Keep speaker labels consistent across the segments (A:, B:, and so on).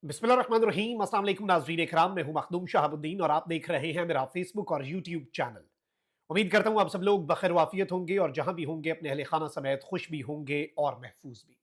A: बिस्मिल्लाहिर्रहमानिर्रहीम। अस्सलाम वालेकुम नाज़रीन इकराम, मैं हूं मखदूम शहाबुद्दीन और आप देख रहे हैं मेरा फेसबुक और यूट्यूब चैनल। उम्मीद करता हूं आप सब लोग बखैर वाफियत होंगे और जहां भी होंगे अपने अहले खाना समेत खुश भी होंगे और महफूज भी।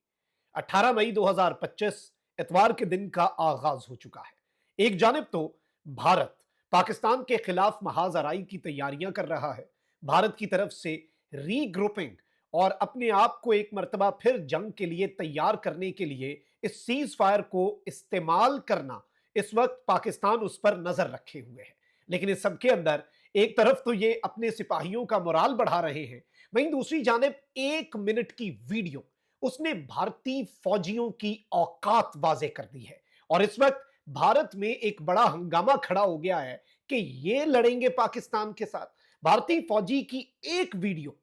A: 18 मई 2025 इतवार के दिन का आगाज हो चुका है। एक जानिब तो भारत पाकिस्तान के खिलाफ महाज आराई की तैयारियां कर रहा है। भारत की तरफ से रीग्रुपिंग और अपने आप को एक मर्तबा फिर जंग के लिए तैयार करने के लिए इस सीज फायर को इस्तेमाल करना, इस वक्त पाकिस्तान उस पर नजर रखे हुए है। लेकिन इस सबके अंदर एक तरफ तो ये अपने सिपाहियों का मोराल बढ़ा रहे हैं, वहीं दूसरी जानिब 1 मिनट की वीडियो उसने भारतीय फौजियों की औकात वाजे कर दी है। और इस वक्त भारत में एक बड़ा हंगामा खड़ा हो गया है कि ये लड़ेंगे पाकिस्तान के साथ। भारतीय फौजी की एक वीडियो,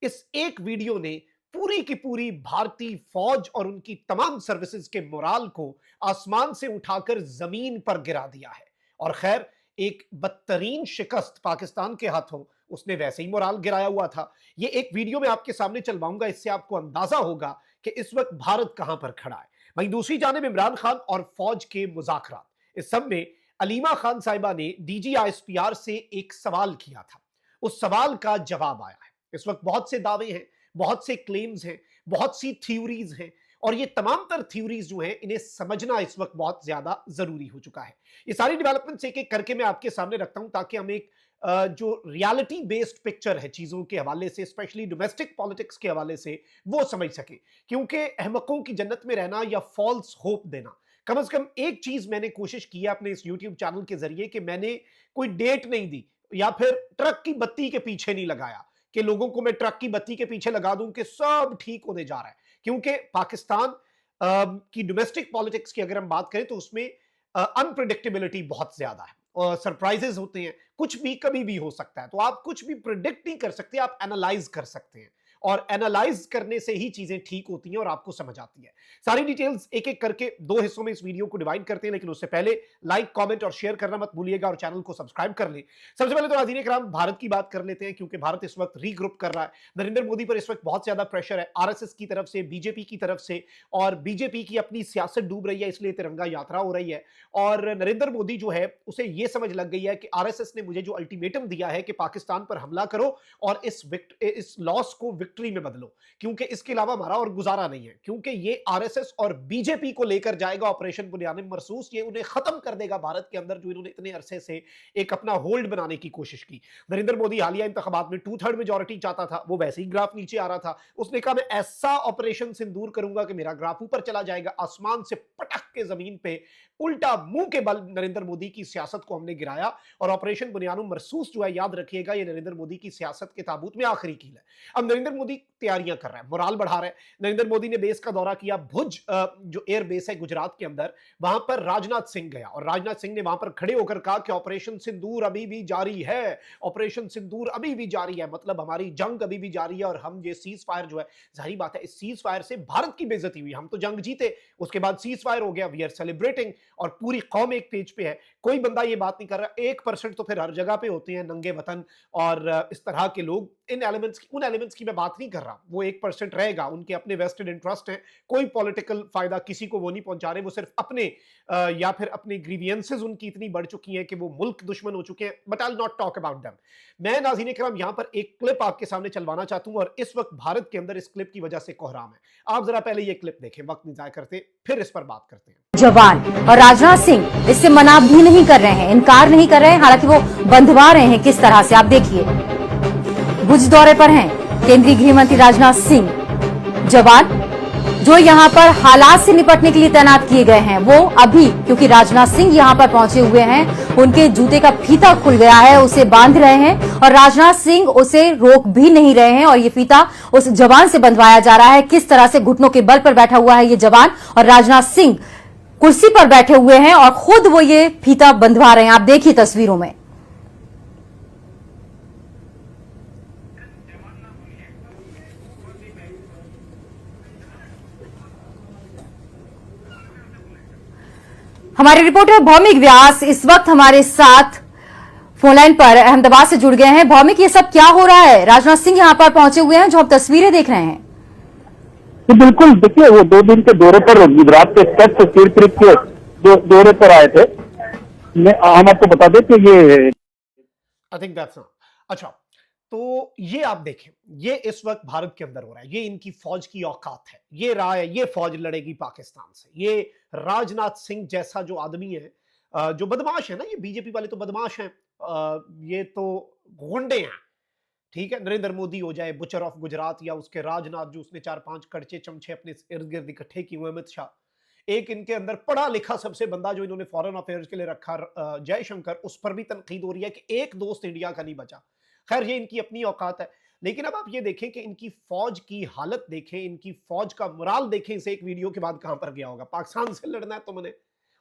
A: इस एक वीडियो ने पूरी की पूरी भारतीय फौज और उनकी तमाम सर्विसेज के मोराल को आसमान से उठाकर जमीन पर गिरा दिया है। और खैर, एक बदतरीन शिकस्त पाकिस्तान के हाथों उसने वैसे ही मोराल गिराया हुआ था। ये एक वीडियो में आपके सामने चलवाऊंगा, इससे आपको अंदाजा होगा कि इस वक्त भारत कहां पर खड़ा है। वहीं दूसरी जानिब इमरान खान और फौज के मुज़ाकरात, इस सब में अलीमा खान साहिबा ने DGISPR से एक सवाल किया था, उस सवाल का जवाब आया है। इस वक्त बहुत से दावे हैं, बहुत से क्लेम्स हैं, बहुत सी थ्योरीज हैं, और ये तमाम तर थ्योरीज जो हैं इन्हें समझना इस वक्त बहुत ज्यादा जरूरी हो चुका है। ये सारी डेवलपमेंट्स एक एक करके मैं आपके सामने रखता हूं ताकि हम एक जो रियलिटी बेस्ड पिक्चर है चीजों के हवाले से, स्पेशली डोमेस्टिक पॉलिटिक्स के हवाले से, वो समझ सके। क्योंकि अहमकों की जन्नत में रहना या फॉल्स होप देना, कम से कम एक चीज मैंने कोशिश की है अपने इस यूट्यूब चैनल के जरिए कि मैंने कोई डेट नहीं दी या फिर ट्रक की बत्ती के पीछे नहीं लगाया कि लोगों को मैं ट्रक की बत्ती के पीछे लगा दूं कि सब ठीक होने जा रहा है। क्योंकि पाकिस्तान की डोमेस्टिक पॉलिटिक्स की अगर हम बात करें तो उसमें अनप्रेडिक्टेबिलिटी बहुत ज्यादा है और सरप्राइजेस होते हैं, कुछ भी कभी भी हो सकता है। तो आप कुछ भी प्रिडिक्ट नहीं कर सकते, आप एनालाइज कर सकते हैं, और एनालाइज करने से ही चीजें ठीक होती हैं और आपको समझ आती है। सारी डिटेल्स एक एक करके 2 हिस्सों में इस वीडियो को डिवाइड करते हैं, लेकिन उससे पहले लाइक, कमेंट और शेयर करना मत भूलिएगा और चैनल को सब्सक्राइब कर लें। सबसे पहले तो नाज़रीन इकराम भारत की बात कर लेते हैं, क्योंकि भारत इस वक्त रीग्रुप कर रहा है। नरेंद्र मोदी पर इस वक्त बहुत ज्यादा प्रेशर है, RSS की तरफ से, बीजेपी की तरफ से, और बीजेपी की अपनी सियासत डूब रही है, इसलिए तिरंगा यात्रा हो रही है। और नरेंद्र मोदी जो है उसे यह समझ लग गई है कि RSS ने मुझे जो अल्टीमेटम दिया है कि पाकिस्तान पर हमला करो और इस लॉस को विक्ट्री में बदलो, क्योंकि इसके अलावा हमारा और गुजारा नहीं है। क्योंकि ये RSS और बीजेपी को लेकर जाएगा ऑपरेशन बुनियाद मरसूस, ये उन्हें खत्म कर देगा भारत के अंदर, जो इन्होंने इतने अरसे से एक अपना होल्ड बनाने की कोशिश की। नरेंद्र मोदी हालिया इंतखाबात में 2/3 मेजॉरिटी चाहता था, वो वैसे ही ग्राफ नीचे आ रहा था। उसने कहा मैं ऐसा ऑपरेशन सिंदूर करूंगा कि मेरा ग्राफ ऊपर चला जाएगा। आसमान से पटक के जमीन पे उल्टा मुंह के बल नरेंद्र मोदी की सियासत को हमने गिराया। और ऑपरेशन बुनियाद मरसूस जो है, याद रखिएगा, ये नरेंद्र मोदी की सियासत के ताबूत में आखिरी कील है। अब नरेंद्र मोदी तैयारियां कर रहा है, मोराल बढ़ा रहा है। नरेंद्र मोदी ने बेस का दौरा किया, भुज जो एयर बेस है गुजरात के अंदर, वहां पर राजनाथ सिंह गया और राजनाथ सिंह ने वहां पर खड़े होकर कहा कि ऑपरेशन सिंदूर अभी भी जारी है, ऑपरेशन सिंदूर अभी भी जारी है, मतलब हमारी जंग अभी भी जारी है। और हम ये सीज फायर जो है, जाहिर बात है इस सीज फायर से भारत की बेइज्जती हुई, हम तो जंग जीते, उसके बाद सीज फायर हो गया, वी आर सेलिब्रेटिंग, और पूरी कौम एक पेज पे है। कोई बंदा ये बात नहीं कर रहा। 1% तो फिर हर जगह पे होते हैं नंगे वतन और इस तरह के लोग, इन एलिमेंट्स उन एलिमेंट्स की मैं बात नहीं कर रहा, वो 1% रहेगा, उनके अपने वेस्टेड इंटरेस्ट हैं, कोई पॉलिटिकल फायदा किसी को वो नहीं पहुंचा रहे, वो सिर्फ अपने या फिर अपने ग्रीवियंसेस उनकी इतनी बढ़ चुकी हैं कि वो मुल्क दुश्मन हो चुके हैं। But I will not talk about them. मैं नाज़रीन इकराम यहां पर एक क्लिप आपके सामने चलवाना चाहता हूं, और इस वक्त भारत के अंदर इस क्लिप की वजह से कोहराम है। आप जरा पहले ये क्लिप देखें, वक्त नहीं जाया करते, फिर इस पर बात करते हैं।
B: जवान और राजनाथ सिंह इससे मना भी नहीं कर रहे हैं, इनकार नहीं कर रहे हैं, हालांकि वो बंधवा रहे हैं किस तरह से। आप देखिए, भुज दौरे पर हैं केंद्रीय गृह मंत्री राजनाथ सिंह। जवान जो यहां पर हालात से निपटने के लिए तैनात किए गए हैं, वो अभी, क्योंकि राजनाथ सिंह यहां पर पहुंचे हुए हैं, उनके जूते का फीता खुल गया है, उसे बांध रहे हैं और राजनाथ सिंह उसे रोक भी नहीं रहे हैं। और ये फीता उस जवान से बंधवाया जा रहा है। किस तरह से घुटनों के बल पर बैठा हुआ है ये जवान, और राजनाथ सिंह कुर्सी पर बैठे हुए हैं और खुद वो ये फीता बंधवा रहे हैं। आप देखिए तस्वीरों में। हमारे रिपोर्टर भौमिक व्यास इस वक्त हमारे साथ फोनलाइन पर अहमदाबाद से जुड़ गए हैं। भौमिक, ये सब क्या हो रहा है? राजनाथ सिंह यहां पर पहुंचे हुए हैं, जो आप तस्वीरें देख रहे हैं।
C: बिल्कुल, देखिए वो 2 दिन के दौरे पर गुजरात के टेस्ट तीर्थ के दौरे पर आए थे। हम आपको बता दें कि ये
A: आई थिंक दैट्स अच्छा, तो ये आप देखें, ये इस वक्त भारत के अंदर हो रहा है, ये इनकी फौज की औकात है, ये राय, ये फौज लड़ेगी पाकिस्तान से, ये राजनाथ सिंह जैसा जो आदमी है, जो बदमाश है ना, ये बीजेपी वाले तो बदमाश हैं, ये तो गुंडे हैं, ठीक है। नरेंद्र मोदी हो जाए, बुचर ऑफ गुजरात, या उसके राजनाथ जो उसने 4-5 कड़चे चमचे अपने इर्द गिर्द इकट्ठे किए हुए, अमित शाह, एक इनके अंदर पढ़ा लिखा सबसे बंदा जो इन्होंने फॉरेन अफेयर्स के लिए रखा, जयशंकर, उस पर भी तनकीद हो रही है कि एक दोस्त इंडिया का नहीं बचा। खैर ये इनकी अपनी औकात है, लेकिन अब आप ये देखें कि इनकी फौज की हालत देखें, इनकी फौज का मोराल देखें, इसे एक वीडियो के बाद कहां पर गया होगा। पाकिस्तान से लड़ना है तुमने,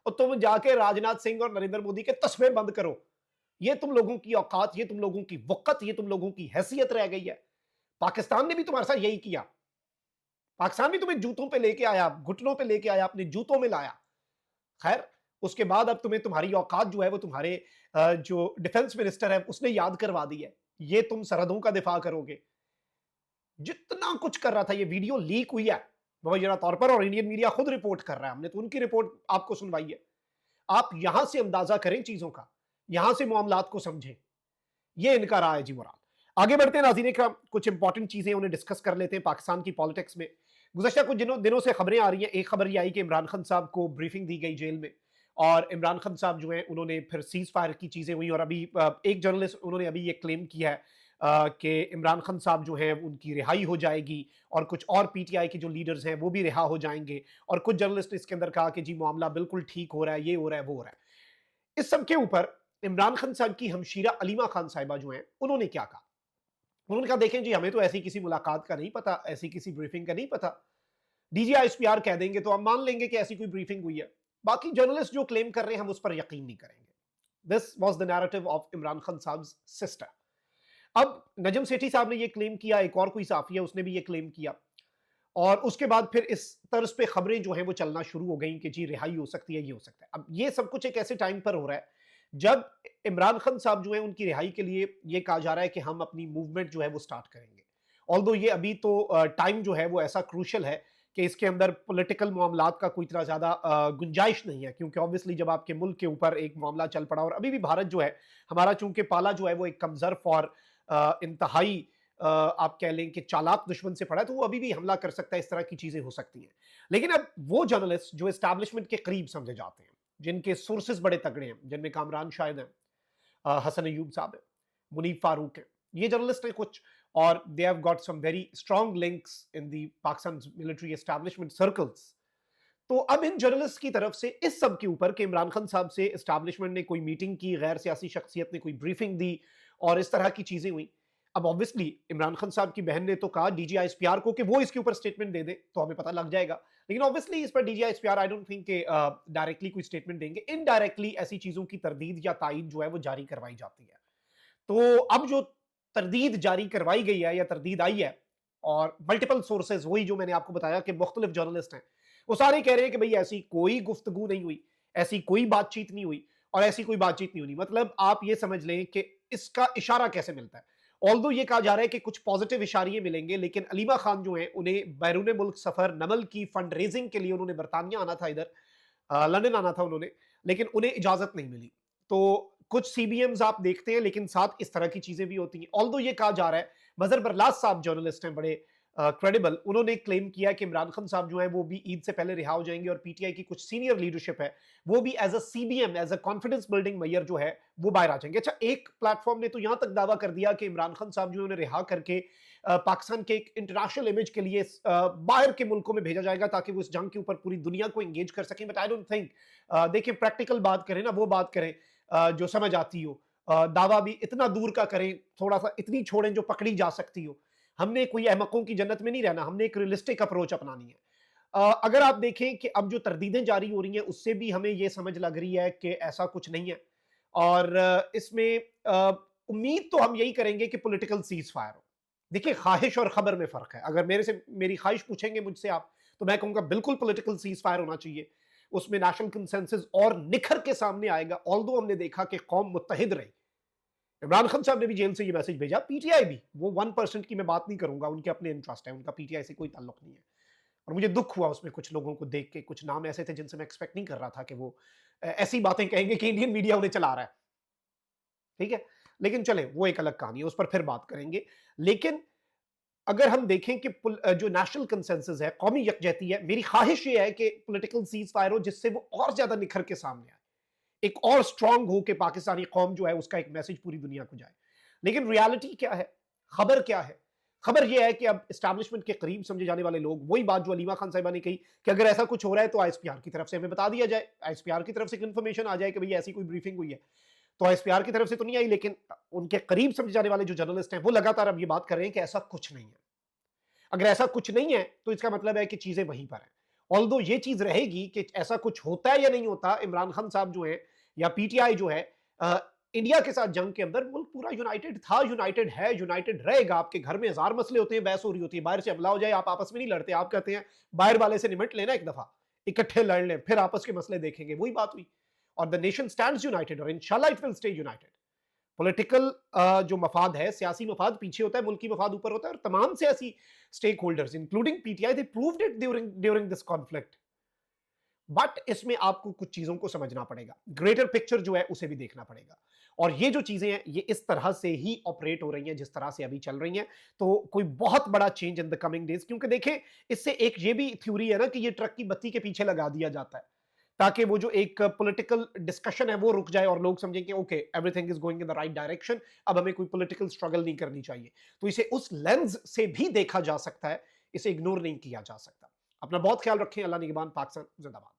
A: और तुम जाके राजनाथ सिंह और नरेंद्र मोदी के तस्वीर बंद करो। ये तुम लोगों की औकात, ये तुम लोगों की वक़्त, ये तुम लोगों की हैसियत रह गई है। पाकिस्तान ने भी तुम्हारे साथ यही किया, पाकिस्तान भी तुम्हें जूतों पे लेके आया, घुटनों पे लेके आया, अपने जूतों में लाया। खैर उसके बाद अब तुम्हें तुम्हारी औकात जो है वो तुम्हारे जो डिफेंस मिनिस्टर है उसने याद करवा दी है। ये तुम सरहदों का दिफा करोगे, जितना कुछ कर रहा था। ये वीडियो लीक हुई है मुबैना तौर पर, और इंडियन मीडिया खुद रिपोर्ट कर रहा है, हमने तो उनकी रिपोर्ट आपको सुनवाई है। आप यहां से अंदाजा करें चीजों का, यहां से मामलात को समझें। ये इनका राय है जी मोराल। आगे बढ़ते हैं नाज़रीन इकराम, कुछ इंपॉर्टेंट चीजें उन्हें डिस्कस कर लेते हैं पाकिस्तान की पॉलिटिक्स में। गुज़श्ता कुछ दिनों से खबरें आ रही हैं। एक खबर ये आई कि इमरान खान साहब को ब्रीफिंग दी गई जेल में, और इमरान खान साहब जो हैं उन्होंने फिर सीज फायर की चीजें हुई, और अभी एक जर्नलिस्ट उन्होंने अभी ये क्लेम किया है कि इमरान खान साहब जो हैं उनकी रिहाई हो जाएगी, और कुछ और पीटीआई के जो लीडर्स हैं वो भी रिहा हो जाएंगे। और कुछ जर्नलिस्ट ने इसके अंदर कहा कि जी मामला बिल्कुल ठीक हो रहा है, ये हो रहा है, वो हो रहा है। इस सब के ऊपर इमरान खान साहब की हमशीरा अलीमा खान साहिबा जो हैं उन्होंने क्या कहा। उन्होंने कहा देखें जी, हमें तो ऐसी किसी मुलाकात का नहीं पता, ऐसी किसी ब्रीफिंग का नहीं पता। डीजीआईएसपीआर कह देंगे तो हम मान लेंगे कि ऐसी कोई ब्रीफिंग हुई है, बाकी जर्नलिस्ट जो क्लेम कर रहे हैं हम उस पर यकीन नहीं करेंगे। This was the narrative of Imran Khan साहब सिस्टर। अब नजम सेठी साहब ने ये क्लेम किया, एक और कोई साफी है उसने भी ये क्लेम किया, और उसके बाद फिर इस तर्ज पे खबरें जो हैं वो चलना शुरू हो गई कि जी रिहाई हो सकती है, ये हो सकता है। अब ये सब कुछ एक ऐसे टाइम पर हो रहा है जब इमरान खान साहब जो है उनकी रिहाई के लिए ये कहा जा रहा है कि हम अपनी मूवमेंट जो है वो स्टार्ट करेंगे। ऑल्दो ये अभी तो टाइम जो है वो ऐसा क्रूशल है कि इसके अंदर पॉलिटिकल मामलात का कोई इतना ज्यादा गुंजाइश नहीं है, क्योंकि ऑब्वियसली जब आपके मुल्क के ऊपर एक मामला चल पड़ा, और अभी भी भारत जो है हमारा चूंकि पाला जो है वो एक कमजोर और इंतहाई आप कह लें कि चालाक दुश्मन से पड़ा है, तो वो अभी भी हमला कर सकता है, इस तरह की चीजें हो सकती हैं। लेकिन अब वो जर्नलिस्ट जो एस्टैब्लिशमेंट के करीब समझे जाते हैं, जिनके सोर्सेज बड़े तगड़े हैं, जिनमें कामरान शाहिद हैं, हसन अयूब साहब हैं, मुनीब फारूक हैं, ये जर्नलिस्ट हैं कुछ, और they have got some very strong links in the Pakistan military establishment circles. तो अब इन जर्नलिस्ट की तरफ से इस सब के ऊपर कि इमरान खान साहब से एस्टैब्लिशमेंट ने कोई मीटिंग की, गैर सियासी शख्सियत ने कोई ब्रीफिंग दी, और इस तरह की चीजें हुई। अब ऑब्वियसली इमरान खान साहब की बहन ने तो कहा डीजीआईएसपीआर को कि वो इसके ऊपर स्टेटमेंट दे दे तो हमें पता लग जाएगा, लेकिन ऑब्वियसली इस पर DG ISPR I don't think directly कोई स्टेटमेंट देंगे। इनडायरेक्टली ऐसी चीजों की तरदीद या तायीद जो है वो जारी करवाई जाती है। तो अब जो तरदीद जारी करवाई गई है या तरदीद आई है, और मल्टीपल सोर्सेज, वही जो मैंने आपको बताया कि मुख्तलिफ जर्नलिस्ट हैं, वो सारे कह रहे हैं कि भाई ऐसी कोई गुफ्तगू नहीं हुई, ऐसी कोई बातचीत नहीं हुई, और ऐसी कोई बातचीत नहीं हुई। मतलब आप ये समझ लें कि इसका इशारा कैसे मिलता है। ऑल्दो ये कहा जा रहा है कि कुछ पॉजिटिव इशारे मिलेंगे, लेकिन अलीमा खान जो है उन्हें बैरून मुल्क सफर नमल की फंड रेजिंग के लिए उन्होंने बरतानिया आना था, इधर लंदन आना था उन्होंने, लेकिन उन्हें इजाजत नहीं मिली। तो कुछ सीबीएम्स आप देखते हैं, लेकिन साथ इस तरह की चीजें भी होती हैं। ऑल्दो ये कहा जा रहा है, मजहर बरलास साहब जर्नलिस्ट हैं बड़े क्रेडिबल, उन्होंने क्लेम किया कि इमरान खान साहब जो है वो भी ईद से पहले रिहा हो जाएंगे, और पीटीआई की कुछ सीनियर लीडरशिप है वो भी as a CBM, as a confidence building measure जो है वो बाहर आ जाएंगे। अच्छा, एक प्लेटफॉर्म ने तो यहां तक दावा कर दिया कि इमरान खान साहब जो है उन्हें रिहा करके पाकिस्तान के एक इंटरनेशनल इमेज के लिए बाहर के मुल्कों में भेजा जाएगा, ताकि वो इस जंग के ऊपर पूरी दुनिया को एंगेज कर सकें। बट आई डोंट थिंक, देखिए प्रैक्टिकल बात करें ना, वो बात करें जो समझ आती हो, दावा भी इतना दूर का करें, थोड़ा सा इतनी छोड़ें जो पकड़ी जा सकती हो। हमने कोई अहमकों की जन्नत में नहीं रहना, हमने एक रियलिस्टिक अप्रोच अपनानी है। अगर आप देखें कि अब जो तरदीदें जारी हो रही हैं उससे भी हमें ये समझ लग रही है कि ऐसा कुछ नहीं है, और इसमें उम्मीद तो हम यही करेंगे कि पॉलिटिकल सीज फायर हो। देखिए ख्वाहिश और खबर में फर्क है। अगर मेरे से मेरी ख्वाहिश पूछेंगे मुझसे आप, तो मैं कहूंगा बिल्कुल पॉलिटिकल सीज फायर होना चाहिए, उसमें नेशनल कंसेंसस और निखर के सामने आएगा। ऑल्दो हमने देखा कि कौम मुत्तहिद रही, इमरान खान साहब ने भी जेल से ये मैसेज भेजा, पीटीआई भी, वो 1% की मैं बात नहीं करूंगा, उनके अपने इंटरेस्ट है, उनका पीटीआई से कोई ताल्लुक नहीं है, اور مجھے دکھ ہوا اس میں کچھ لوگوں کو دیکھ کے, کچھ نام ایسے تھے جن سے میں ایکسپیکٹ نہیں کر رہا تھا کہ وہ ایسی باتیں کہیں گے کہ انڈین میڈیا انہیں چلا رہا ہے, ٹھیک ہے, لیکن چلیں وہ ایک الگ کہانی ہے, اس پر پھر بات کریں گے. لیکن اگر ہم دیکھیں کہ جو نیشنل کنسنسس ہے, قومی یکجہتی ہے, میری خواہش یہ ہے کہ پولیٹیکل سیز فائر ہو جس سے وہ اور زیادہ نکھر کے سامنے آئے, ایک اور سٹرونگ ہو کہ پاکستانی قوم جو ہے اس کا ایک میسج پوری دنیا کو جائے. لیکن ریالٹی کیا ہے, خبر کیا ہے؟ خبر یہ ہے کہ اب اسٹیبلشمنٹ کے قریب سمجھے جانے والے لوگ, وہی بات جو علیمہ خان صاحبہ نے کہی کہ اگر ایسا کچھ ہو رہا ہے تو آئی ایس پی آر کی طرف سے ہمیں بتا دیا جائے, آئی ایس پی آر کی طرف سے انفارمیشن آ جائے کہ بھئی ایسی کوئی بریفنگ ہوئی ہے. تو آئی ایس پی آر کی طرف سے تو نہیں آئی, لیکن ان کے قریب سمجھے جانے والے جو جرنلسٹ ہیں وہ لگاتار اب یہ بات کر رہے ہیں کہ ایسا کچھ نہیں ہے. اگر ایسا کچھ نہیں ہے تو اس کا مطلب ہے کہ چیزیں وہیں پر ہیں. آلدو یہ چیز رہے گی کہ ایسا کچھ ہوتا ہے یا نہیں ہوتا, عمران خان صاحب جو ہیں یا پی ٹی آئی جو ہے, انڈیا کے ساتھ جنگ کے اندر ملک پورا یونائٹڈ تھا, یونائٹڈ ہے, یونائٹڈ رہے گا. آپ کے گھر میں ہزار مسئلے ہوتے ہیں, بحث ہو رہی ہوتی ہے, باہر سے حملہ ہو جائے آپ آپس میں نہیں لڑتے, آپ کہتے ہیں باہر والے سے نمٹ لینا, ایک دفعہ اکٹھے لڑ لیں, پھر آپس کے مسئلے دیکھیں گے. وہی بات ہوئی, اور the nation stands united, اور انشاءاللہ it will stay united. Political جو مفاد ہے, سیاسی مفاد پیچھے ہوتا ہے, ملکی مفاد اوپر ہوتا ہے, اور تمام سیاسی stakeholders including P T I they proved it during this conflict. But اس میں آپ کو کچھ چیزوں کو سمجھنا پڑے گا, گریٹر پکچر جو ہے اسے بھی دیکھنا پڑے گا. اور یہ جو چیزیں ہیں یہ اس طرح سے ہی آپریٹ ہو رہی ہیں جس طرح سے ابھی چل رہی ہیں, تو کوئی بہت بڑا change in the coming days. کیونکہ دیکھیں اس سے ایک یہ بھی تھیوری ہے نا کہ یہ ٹرک کی بتی کے پیچھے لگا دیا جاتا ہے تاکہ وہ جو ایک پولیٹیکل ڈسکشن ہے وہ رک جائے اور لوگ سمجھیں کہ okay every thing is going in the right direction, اب ہمیں کوئی پولیٹیکل اسٹرگل نہیں کرنی چاہیے. تو اسے اس لینز سے بھی دیکھا جا سکتا ہے, اسے اگنور نہیں کیا جا سکتا. اپنا بہت خیال رکھیں, اللہ نگہبان. پاکستان زندہ باد.